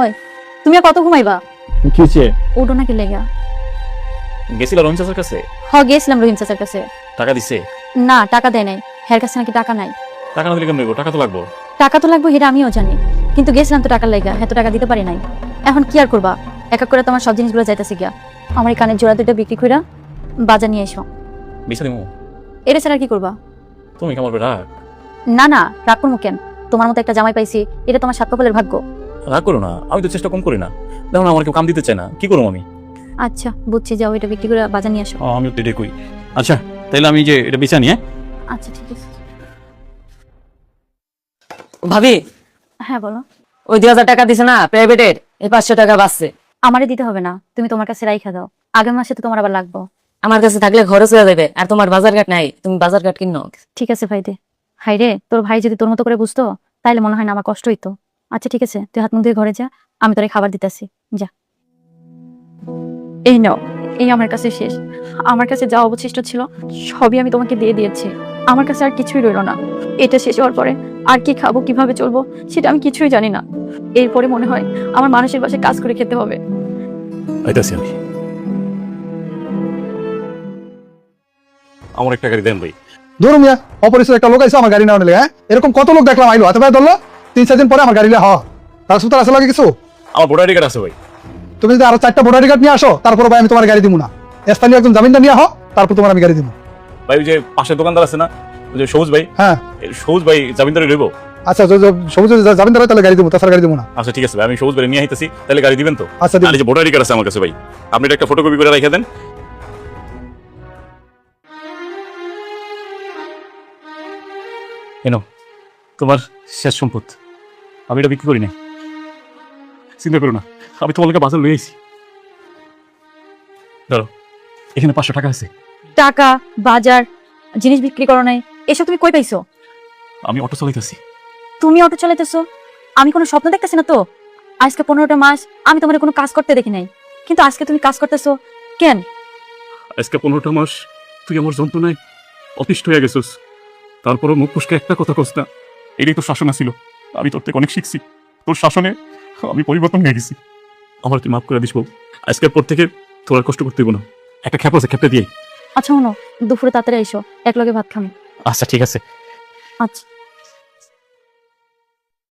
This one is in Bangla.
হয়। তুমি আর কত ঘুমাইবা? কি হয়েছে? ওটো নাকি লেগা। গেছিল রহিম চাচার কাছে? গেছিলাম রহিম চাচার কাছে। টাকা দিছে? না, টাকা দেয় নাই। হের কাছে নাকি টাকা নাই। টাকা না দিলে কেমন টাকা তো লাগবো। টাকা তো লাগবে, এটা আমিও জানি, কিন্তু গেছিলাম তো টাকার লেগা, এত টাকা দিতে পারি নাই। এখন কি আর করবা, এক এক করে তোমার সব জিনিসগুলো যাইতেছে গিয়া। আমার এই কানের জোড়া দুটো বিক্রি কইরা বাজার নিয়ে এসো। বিছা দিমু? এটা ছাড়া আর কি করবা? তুমি কেমন রাগ? না না, রাগ করবো কেন? তোমার মতো একটা জামাই পাইছি, এটা তোমার সাত কপালের ভাগ্য। রাগ করো না, আমি তো চেষ্টা কম করি না। দেখো না আমার কেউ কাম দিতে চায় না, কি করবো আমি? আচ্ছা বুঝছি, যাও এটা বিক্রি করে বাজার নিয়ে আসো। আমি তো এটাই কই। আচ্ছা তাইলে আমি যে এটা বেচা নিয়ে। আচ্ছা ঠিক আছে। ভাবি, হ্যাঁ বলো। ওই 2000 টাকা দিছে না প্রাইভেটের, এই 500 টাকা বাঁচছে। আমারে দিতে হবে না, তুমি তোমার কাছে রাইখা দাও, আগামী মাসে তো তোমার আবার লাগবো। আমার কাছে থাকলে খরচ হয়ে যাবে, আর তোমার বাজার ঘাট নাই, তুমি বাজার ঘাট কিনো। ঠিক আছে ভাই দে। হাই রে, তোর ভাই যদি তোর মতো করে বুঝতো তাইলে মনে হয় না আমার কষ্ট হইতো। আচ্ছা ঠিক আছে, তুই হাত মুখ দিয়ে ঘরে যা, আমি তোরে খাবার দিতেছি, যা। এই নাও, এই আমার কাছে শেষ। আমার কাছে যা অবশিষ্ট ছিল সবই আমি তোমাকে দিয়ে দিয়েছি। আমার কাছে আর কিছুই রইলো না। এটা শেষ হওয়ার পরে আর কি খাবো, কিভাবে চলবো সেটা আমি কিছুই জানি না। এরপরে মনে হয় আমার মানুষের বাসায় কাজ করে খেতে হবে। আইতাছি আমি। আমার একটা গাড়ি দেন ভাই। ধরো মিয়া, অপরিচিত একটা লোক আইসো আমার গাড়ি নেওয়া নিলে। হ্যাঁ, এরকম কত লোক দেখলাম আইলো, হাতে পায়ে ধরলো, 3-4 দিন পরে আমার গাড়ি নিয়ে তার সুতরাং আসলে লাগে কিছু। আমার ভোটার আইডি কার্ড আছে ভাই। তুমি যদি আরো 4টা ভোটার কার্ড নিয়ে আসো, তারপর ভাই আমি তোমার গাড়ি দিব না। স্থানীয় একজন জামিনদার নিয়ে তারপর তোমার আমি গাড়ি দিব। ভাই ওই যে পাশের দোকানদার আছে না, ওই যে সবুজ ভাই। হ্যাঁ সবুজ ভাই জামিনদারি লইব? আচ্ছা, সবুজ জামিনদার হয় তাহলে গাড়ি দিব, তাছাড়া গাড়ি দিব না। আচ্ছা ঠিক আছে ভাই, আমি সবুজ ভাই নিয়ে আইতাছি, তাহলে গাড়ি দিবেন তো? আচ্ছা দিন। আর এই যে ভোটার আইডি কার্ড আছে আমার কাছে ভাই, আপনি এটা একটা ফটোকপি করে রেখে দেন। এনো তোমার শেষ সম্পদ, আমি এটা বিক্রি করি নাই, চিন্তা করো না, আমি তোমার লোকে বাজার লই আইছি। ধরো এখানে 500 টাকা আছে। টাকা, বাজার, জিনিস বিক্রি করো নাই, এসব তুমি কই পাইছো? আমি অটো চালাইতেছি। তুমি অটো চালাইতেছো? আমি কোনো স্বপ্ন দেখতেছি না তো? আজকে 15টা মাস আমি তোমার কোনো কাজ করতে দেখি নাই, কিন্তু আজকে তুমি কাজ করতেছো কেন? আজকে 15টা মাস তুই আমার যন্ত্রণায় অতিষ্ঠ হয়ে গেছিস, তারপরও মুখ ফুসকে একটা কথা কস না। এটাই তোর শাসন ছিল, আমি তোর থেকে অনেক শিখছি, তোর শাসনে আমি পরিবর্তন হয়ে গেছি। আমার তুই মাফ করে দিস বউ, আজকের পর থেকে তোর আর কষ্ট করতে হইব না। একটা খ্যাপ আছে, খ্যাপটা দিয়ে। আচ্ছা শোনো, দুপুরে তাড়াতাড়ি এসো, এক লগে ভাত খাবো। আচ্ছা ঠিক আছে। আচ্ছা।